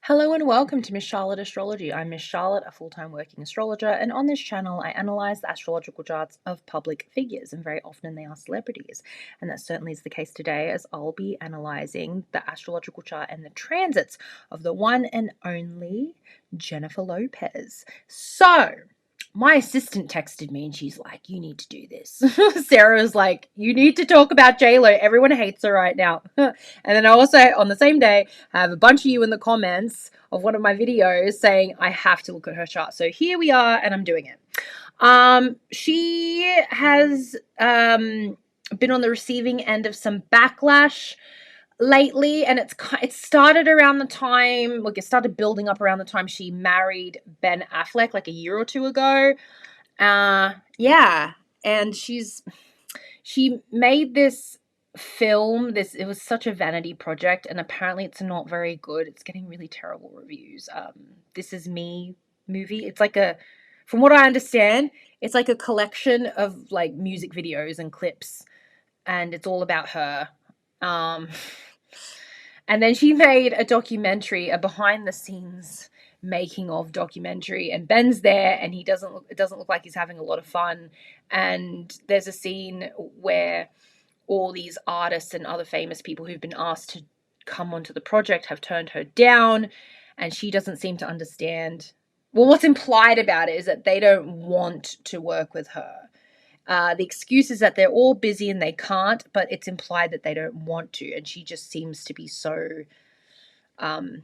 Hello and welcome to Miss Charlotte Astrology. I'm Miss Charlotte, a full-time working astrologer, and on this channel I analyze the astrological charts of public figures, and very often they are celebrities. And that certainly is the case today, as I'll be analyzing the astrological chart and the transits of the one and only Jennifer Lopez. So, my assistant texted me and she's like, you need to do this. Sarah's like, you need to talk about JLo. Everyone hates her right now. And then I also, on the same day, have a bunch of you in the comments of one of my videos saying I have to look at her chart. So here we are, and I'm doing it. She has been on the receiving end of some backlash lately, and it started around the time, like it started building up around the time she married Ben Affleck, like a year or two ago. Yeah, and she made this film. It was such a vanity project, and apparently it's not very good. It's getting really terrible reviews. This Is Me movie. It's like from what I understand, it's like a collection of like music videos and clips, and it's all about her. And then she made a documentary, a behind the scenes making of documentary, and Ben's there, and it doesn't look like he's having a lot of fun. And there's a scene where all these artists and other famous people who've been asked to come onto the project have turned her down, and she doesn't seem to understand. Well, what's implied about it is that they don't want to work with her. The excuse is that they're all busy and they can't, but it's implied that they don't want to, and she just seems to be so the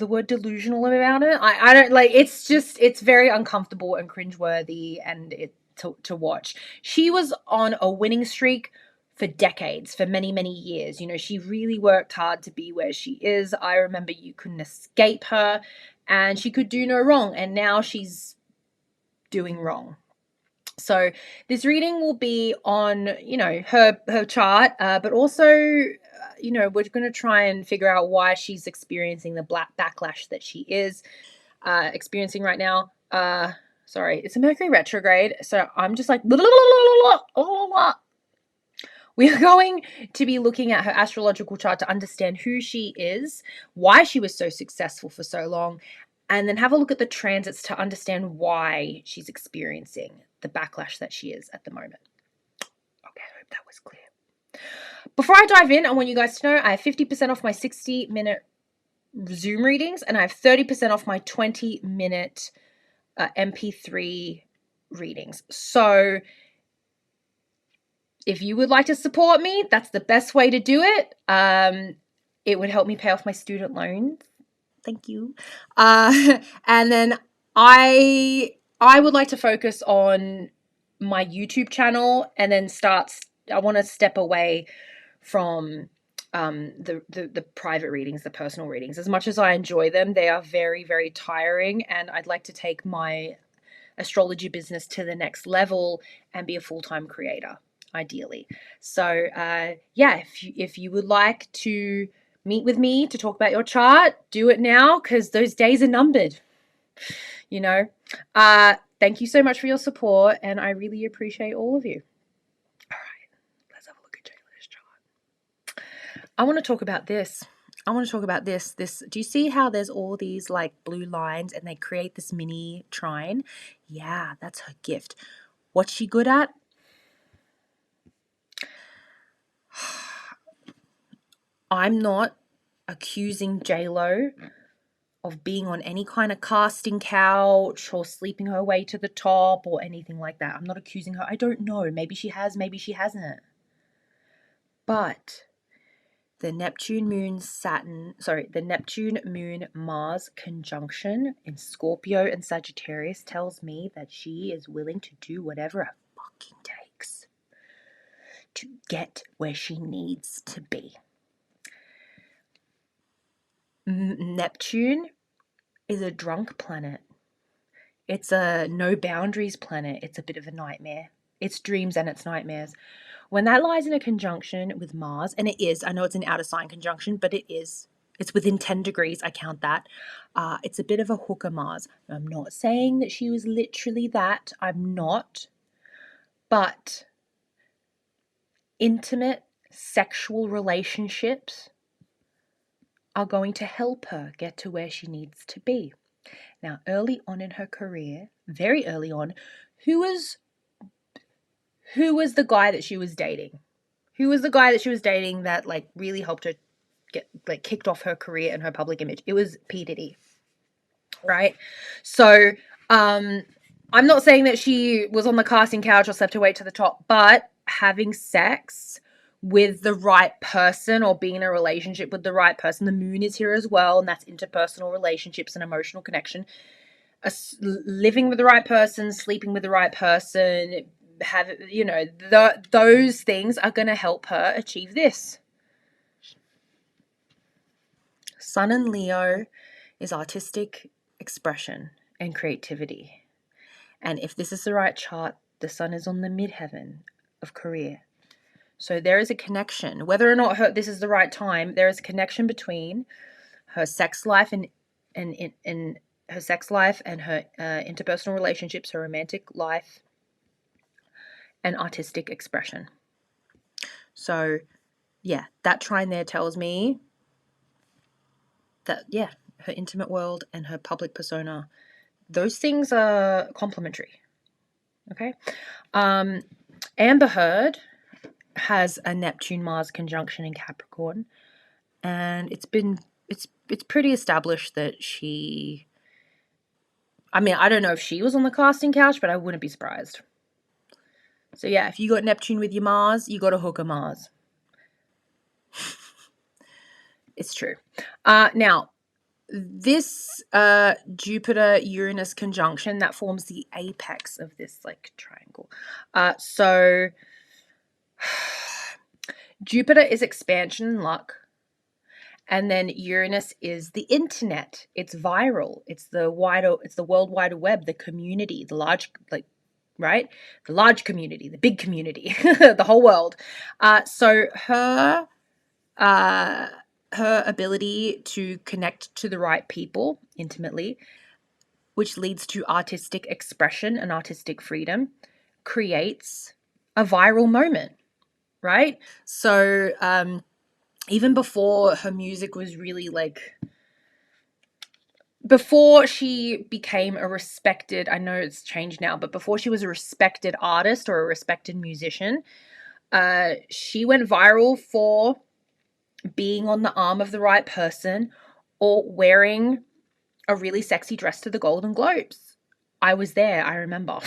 word delusional about it. I don't like, it's very uncomfortable and cringeworthy, and to watch. She was on a winning streak for decades, for many, many years. You know, she really worked hard to be where she is. I remember you couldn't escape her, and she could do no wrong, and now she's doing wrong. So this reading will be on, her chart, but also, we're going to try and figure out why she's experiencing the backlash that she is experiencing right now. Sorry, it's a Mercury retrograde, so I'm just like, we are going to be looking at her astrological chart to understand who she is, why she was so successful for so long, and then have a look at the transits to understand why she's experiencing the backlash that she is at the moment. Okay, I hope that was clear. Before I dive in, I want you guys to know I have 50% off my 60-minute Zoom readings, and I have 30% off my 20-minute MP3 readings. So if you would like to support me, that's the best way to do it. It would help me pay off my student loans. Thank you. And then I would like to focus on my YouTube channel, and then I want to step away from the private readings, the personal readings. As much as I enjoy them, they are very, very tiring, and I'd like to take my astrology business to the next level and be a full-time creator, ideally. So if you would like to meet with me to talk about your chart, do it now, because those days are numbered. Thank you so much for your support, and I really appreciate all of you. All right, let's have a look at JLo's chart. I want to talk about this. Do you see how there's all these like blue lines and they create this mini trine? Yeah, that's her gift. What's she good at? I'm not accusing JLo of being on any kind of casting couch or sleeping her way to the top or anything like that. I'm not accusing her. I don't know. Maybe she has, maybe she hasn't. But the Neptune Moon Mars conjunction in Scorpio and Sagittarius tells me that she is willing to do whatever it fucking takes to get where she needs to be. Neptune is a drunk planet. It's a no boundaries planet. It's a bit of a nightmare. It's dreams and it's nightmares. When that lies in a conjunction with Mars, and it is, I know it's an outer sign conjunction, but it's within 10 degrees, I count that. It's a bit of a hooker Mars. I'm not saying that she was literally that. I'm not. But intimate sexual relationships are going to help her get to where she needs to be. Now, early on in her career, very early on, who was the guy that she was dating? Who was the guy that she was dating that like really helped her get like kicked off her career and her public image? It was P. Diddy, right? So, I'm not saying that she was on the casting couch or slept her way to the top, but having sex with the right person or being in a relationship with the right person, the moon is here as well, and that's interpersonal relationships and emotional connection. Living with the right person, sleeping with the right person, those things are going to help her achieve this. Sun in Leo is artistic expression and creativity. And if this is the right chart, the sun is on the midheaven of career. So there is a connection. Whether or not this is the right time, there is a connection between her sex life and her sex life and her interpersonal relationships, her romantic life, and artistic expression. So, yeah, that trine there tells me that, yeah, her intimate world and her public persona, those things are complementary. Okay. Amber Heard has a Neptune-Mars conjunction in Capricorn, and it's pretty established that she... I mean, I don't know if she was on the casting couch, but I wouldn't be surprised. So yeah, if you got Neptune with your Mars, you got a hooker Mars. It's true. Now, this Jupiter-Uranus conjunction, that forms the apex of this like triangle. So Jupiter is expansion and luck. And then Uranus is the internet. It's viral. It's the World Wide Web, the community, the large, like, right? The large community, the big community, the whole world. So her ability to connect to the right people intimately, which leads to artistic expression and artistic freedom, creates a viral moment, right? So, even before her music was really like, before she became a respected, I know it's changed now, but before she was a respected artist or a respected musician, she went viral for being on the arm of the right person or wearing a really sexy dress to the Golden Globes. I was there, I remember.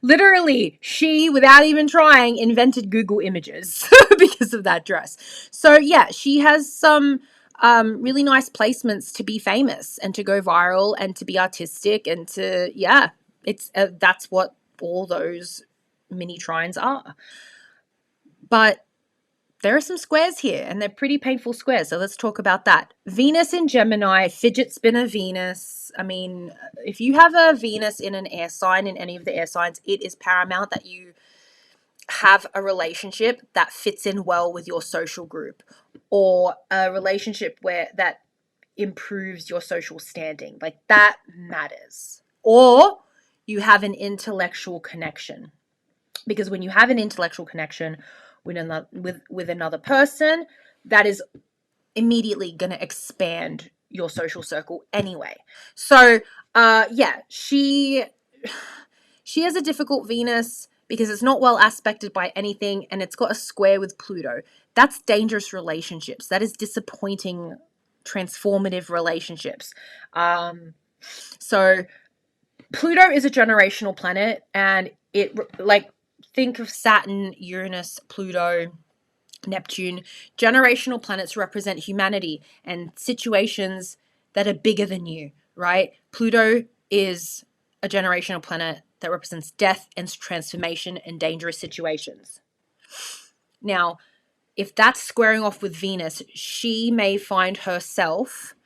Literally, she, without even trying, invented Google Images because of that dress. So yeah, she has some really nice placements to be famous and to go viral and to be artistic and to, yeah, it's that's what all those mini trines are. But there are some squares here, and they're pretty painful squares, so let's talk about that. Venus in Gemini, fidget spinner Venus. I mean, if you have a Venus in an air sign, in any of the air signs, it is paramount that you have a relationship that fits in well with your social group, or a relationship that improves your social standing. Like, that matters. Or you have an intellectual connection. Because when you have an intellectual connection with another person, that is immediately going to expand your social circle anyway. So, yeah, she has a difficult Venus because it's not well aspected by anything, and it's got a square with Pluto. That's dangerous relationships. That is disappointing, transformative relationships. So Pluto is a generational planet, and it, like, think of Saturn, Uranus, Pluto, Neptune. Generational planets represent humanity and situations that are bigger than you, right? Pluto is a generational planet that represents death and transformation and dangerous situations. Now, if that's squaring off with Venus, she may find herself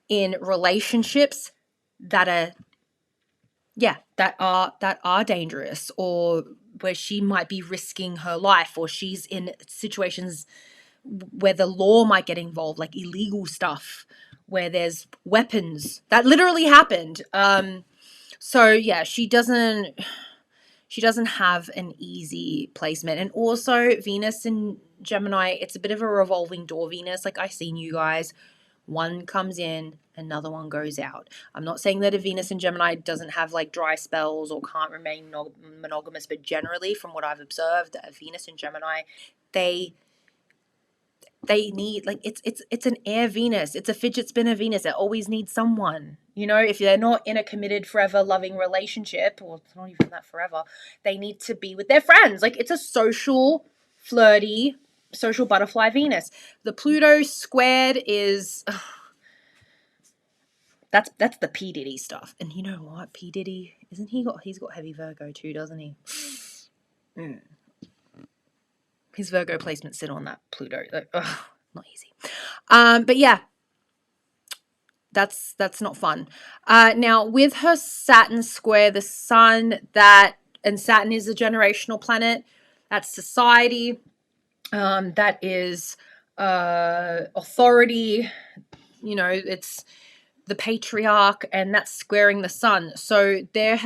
in relationships that are dangerous, or where she might be risking her life, or she's in situations where the law might get involved, like illegal stuff, where there's weapons. That literally happened. So yeah, she she doesn't have an easy placement. And also Venus in Gemini, it's a bit of a revolving door Venus. Like, I've seen you guys, one comes in, another one goes out. I'm not saying that a Venus in Gemini doesn't have like dry spells or can't remain monogamous, but generally from what I've observed, a Venus in Gemini, they need, like, it's an air Venus. It's a fidget spinner Venus. It always needs someone. You know, if they're not in a committed, forever loving relationship, or it's not even that forever, they need to be with their friends. Like, it's a social, flirty, social butterfly Venus. The Pluto squared is that's the P Diddy stuff. And you know what? P Diddy, he's got heavy Virgo too, doesn't he? His Virgo placements sit on that Pluto. Like, not easy. But yeah, that's not fun. Now, with her Saturn square the sun, and Saturn is a generational planet. That's society. That is authority. You know, it's the patriarch, and that's squaring the sun. So there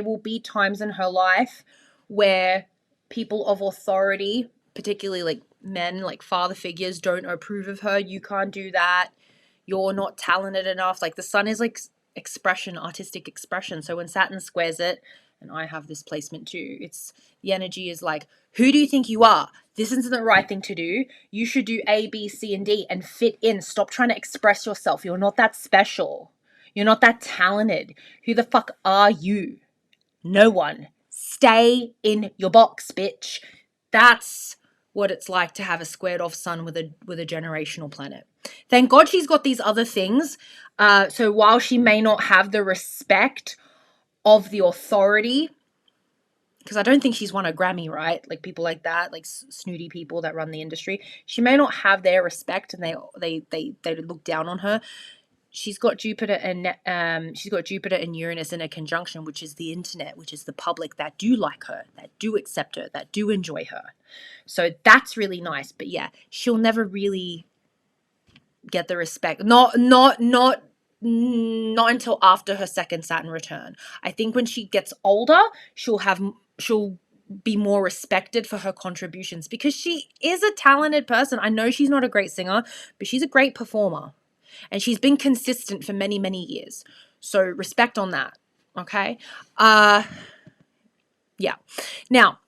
will be times in her life where people of authority, particularly like men, like father figures, don't approve of her. You can't do that. You're not talented enough. Like, the sun is like expression, artistic expression. So when Saturn squares it, and I have this placement too, the energy is like, who do you think you are? This isn't the right thing to do. You should do A, B, C, and D and fit in. Stop trying to express yourself. You're not that special. You're not that talented. Who the fuck are you? No one. Stay in your box, bitch. That's what it's like to have a squared off sun with a generational planet. Thank God she's got these other things. So while she may not have the respect of the authority, because I don't think she's won a Grammy, right? Like, people like that, like snooty people that run the industry, she may not have their respect, and they look down on her. She's got Jupiter and Uranus in a conjunction, which is the internet, which is the public that do like her, that do accept her, that do enjoy her. So that's really nice. But yeah, she'll never really get the respect. Not until after her second Saturn return. I think when she gets older, she'll be more respected for her contributions, because she is a talented person. I know she's not a great singer, but she's a great performer. And she's been consistent for many, many years. So respect on that. Okay? Yeah. Now,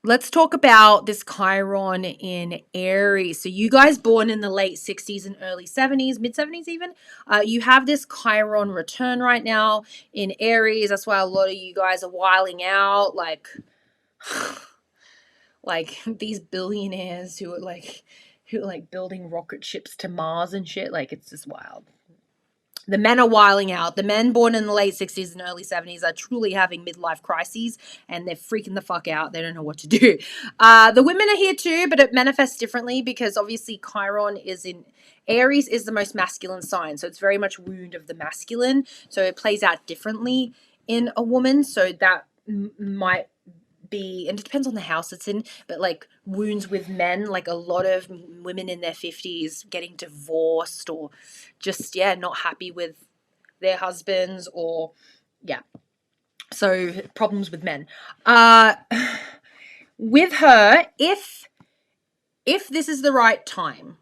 let's talk about this Chiron in Aries. So you guys born in the late 60s and early 70s, mid 70s even, you have this Chiron return right now in Aries. That's why a lot of you guys are wiling out, like these billionaires who are building rocket ships to Mars and shit. Like, it's just wild. The men are wiling out. The men born in the late 60s and early 70s are truly having midlife crises, and they're freaking the fuck out. They don't know what to do. The women are here too, but it manifests differently, because obviously Chiron is in Aries, is the most masculine sign. So it's very much wound of the masculine. So it plays out differently in a woman. So that might be, and it depends on the house it's in, but like wounds with men, like a lot of women in their 50s getting divorced, or just not happy with their husbands, or so problems with men. With her, if this is the right time,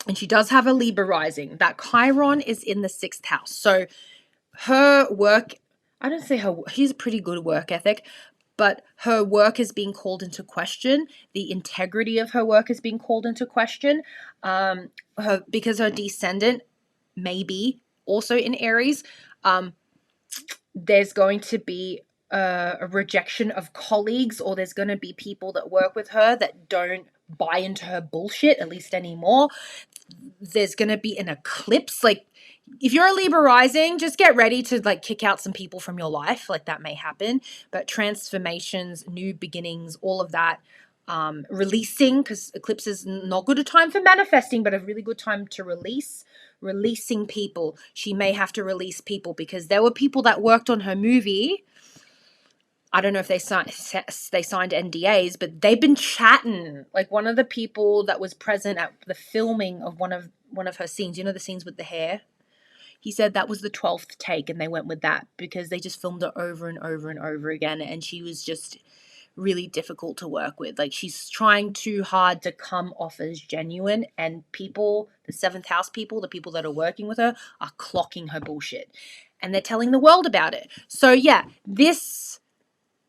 and she does have a Libra rising, that Chiron is in the 6th house. So her work, I don't say she's a pretty good work ethic, but her work is being called into question. The integrity of her work is being called into question, because her descendant may be also in Aries. There's going to be a rejection of colleagues, or there's going to be people that work with her that don't buy into her bullshit, at least anymore. There's going to be an eclipse. Like, if you're a Libra rising, just get ready to like kick out some people from your life. Like, that may happen. But transformations, new beginnings, all of that, releasing, because eclipse is not good a time for manifesting, but a really good time to releasing people. She may have to release people, because there were people that worked on her movie. I don't know if they signed NDAs, but they've been chatting. Like, one of the people that was present at the filming of one of her scenes, you know, the scenes with the hair. he said that was the 12th take and they went with that because they just filmed it over and over and over again, and she was just really difficult to work with. Like, she's trying too hard to come off as genuine, and people, the 7th house people, the people that are working with her, are clocking her bullshit, and they're telling the world about it. So yeah, this,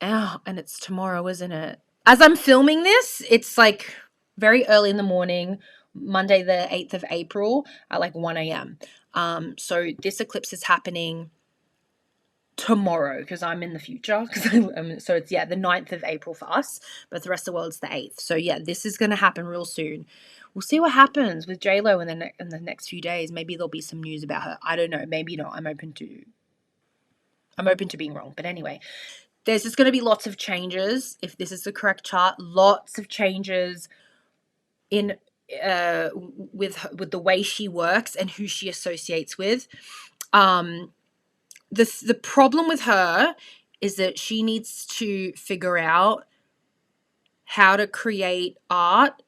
and it's tomorrow, isn't it? As I'm filming this, it's like very early in the morning, Monday the 8th of April at like 1 a.m. So this eclipse is happening tomorrow because I'm in the future. So it's, yeah, the 9th of April for us, but the rest of the world's the 8th. So yeah, this is going to happen real soon. We'll see what happens with JLo in the next few days. Maybe there'll be some news about her. I don't know. Maybe not. I'm open to being wrong. But anyway, there's just going to be lots of changes. If this is the correct chart, lots of changes in with the way she works and who she associates with. The problem with her is that she needs to figure out how to create art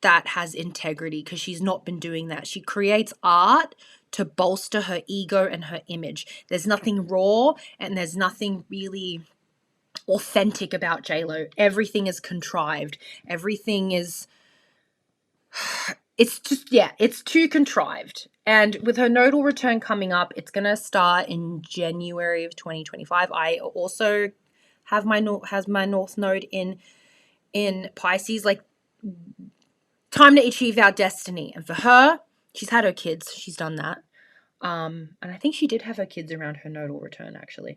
that has integrity, because she's not been doing that. She creates art to bolster her ego and her image. There's nothing raw and there's nothing really authentic about JLo. Everything is contrived. Everything is, it's just, yeah, it's too contrived. And with her nodal return coming up, it's going to start in January of 2025. I also have my North Node in Pisces, like time to achieve our destiny. And for her, she's had her kids. She's done that. And I think she did have her kids around her nodal return, actually.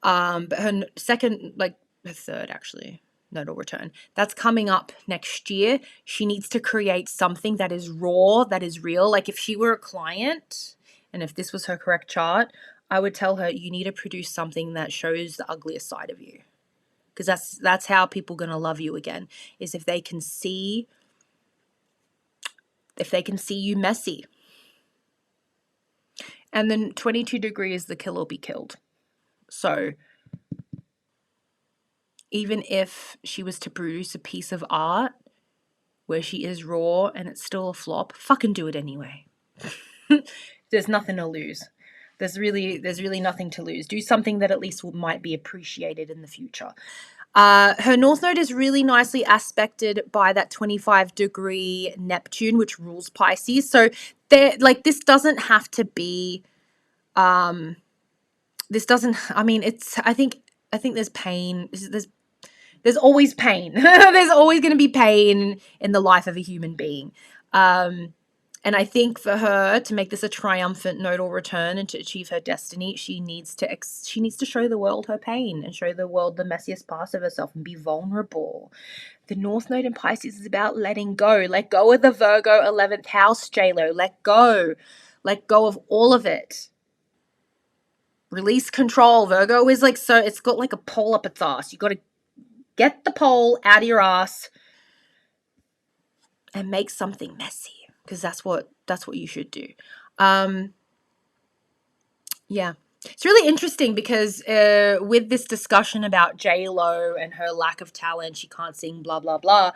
But her third, actually, nodal return, that's coming up next year. She needs to create something that is raw, that is real. Like, if she were a client and if this was her correct chart, I would tell her, you need to produce something that shows the ugliest side of you, because that's how people are going to love you again, is if they can see you messy. And then 22 degrees, the kill or be killed. So even if she was to produce a piece of art where she is raw and it's still a flop, fucking do it anyway. There's nothing to lose. There's really nothing to lose. Do something that at least might be appreciated in the future. Her North Node is really nicely aspected by that 25-degree Neptune, which rules Pisces. So this doesn't have to be, this doesn't, I mean, it's, I think there's pain. There's always pain. There's always going to be pain in the life of a human being. And I think for her to make this a triumphant nodal return and to achieve her destiny, she needs to show the world her pain and show the world the messiest parts of herself and be vulnerable. The North Node in Pisces is about letting go. Let go of the Virgo 11th house, JLo. Let go. Let go of all of it. Release control. Virgo is like, so it's got like a pole up its ass. You got to get the pole out of your ass and make something messy, because that's what you should do. Yeah. It's really interesting because with this discussion about JLo and her lack of talent, she can't sing, blah, blah, blah,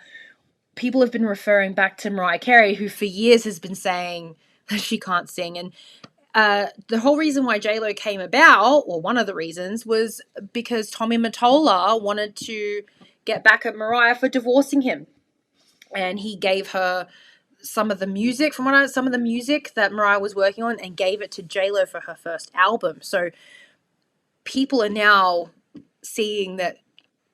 people have been referring back to Mariah Carey, who for years has been saying that she can't sing. And the whole reason why JLo came about, or one of the reasons, was because Tommy Mottola wanted to get back at Mariah for divorcing him. And he gave her some of the music that Mariah was working on and gave it to JLo for her first album. So people are now seeing that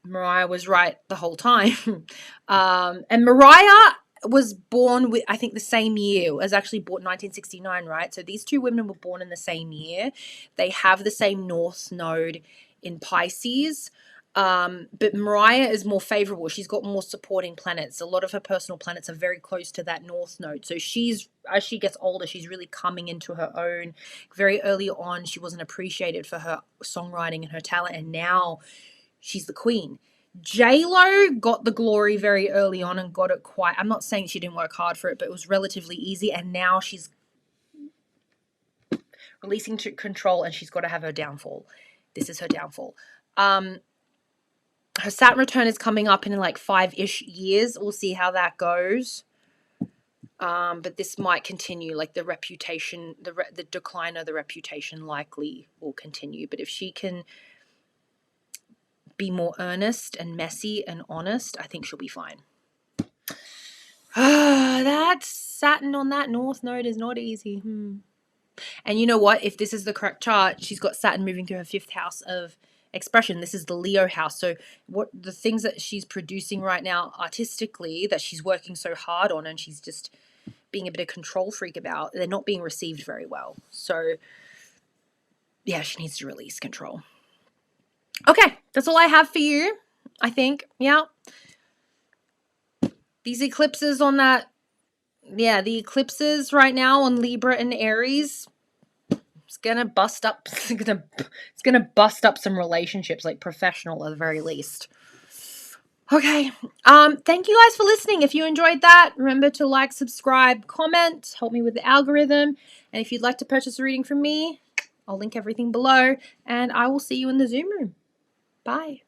Mariah was right the whole time. And Mariah was born with, I think, the same year. Was actually born 1969, right? So these two women were born in the same year. They have the same North Node in Pisces. But Mariah is more favorable. She's got more supporting planets. A lot of her personal planets are very close to that North Node. So as she gets older, she's really coming into her own. Very early on, she wasn't appreciated for her songwriting and her talent, and now she's the queen. JLo got the glory very early on and got it quite, I'm not saying she didn't work hard for it, but it was relatively easy, and now she's releasing to control and she's got to have her downfall. This is her downfall. Her Saturn return is coming up in like 5-ish years. We'll see how that goes. But this might continue, like the reputation, the decline of the reputation likely will continue. But if she can be more earnest and messy and honest, I think she'll be fine. That Saturn on that North Node is not easy. And you know what? If this is the correct chart, she's got Saturn moving through her 5th house of expression. This is the Leo house. So what the things that she's producing right now artistically that she's working so hard on and she's just being a bit of control freak about, they're not being received very well. So yeah, she needs to release control. Okay, that's all I have for you, I think. Yeah. These eclipses on that, yeah, the eclipses right now on Libra and Aries, it's gonna bust up. It's gonna bust up some relationships, like professional at the very least. Okay. Thank you guys for listening. If you enjoyed that, remember to like, subscribe, comment, help me with the algorithm. And if you'd like to purchase a reading from me, I'll link everything below. And I will see you in the Zoom room. Bye.